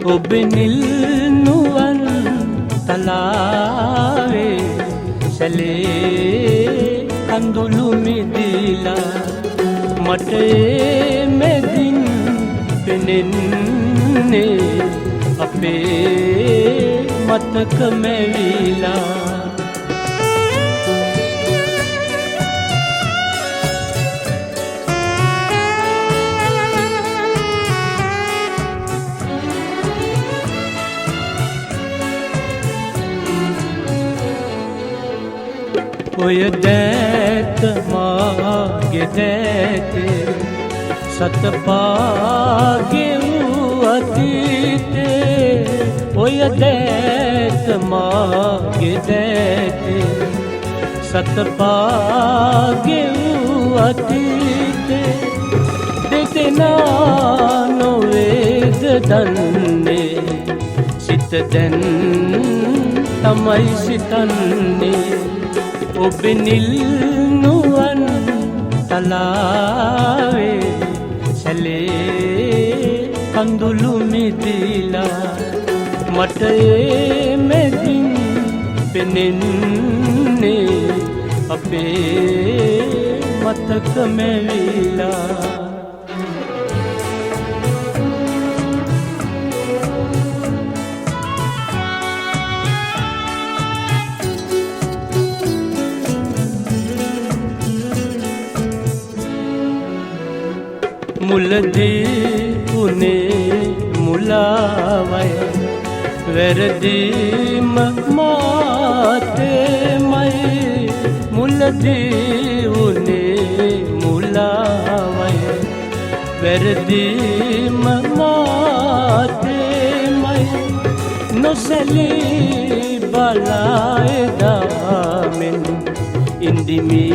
ඔබ නිල් නුවන් තලාවේ සැලේ කඳුළු මිදිලා මට මැදින් පෙනෙන්නේ අපේ මතක මැවිලා ඔය දෑත මාගේ දෑතේ සතපාගේ වූ අතීතේ ඔය දෑත මාගේ දෑතේ සතපාගේ වූ අතීතේ දෙදෙනා නොවේද දන්නේ සිත දැන් තමයි සිතන්නේ ඔබ නිල් නුවන් තලාවේ සැලේ කඳුළු මිදිලා මට මැදින් පෙනෙන්නේ අපේ මතක මැවිලා මුලදී උනේ මුලාවය වැරදීම මාතේමයි මුලදී උනේ මුලාවය වැරදීම මාතේමයි නොසැලී බලායදාමෙන් ඉන්දිමි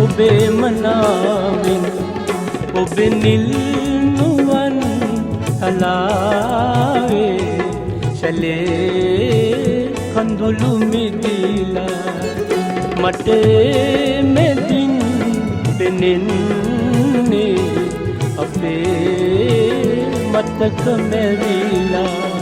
ඔබේ මනාවෙන් ඔබ නිල් නුවන් තලාවේ සැලේ කඳුළු මිදිලා මට මැදින් පෙනෙන්නේ අපේ මතක මැවිලා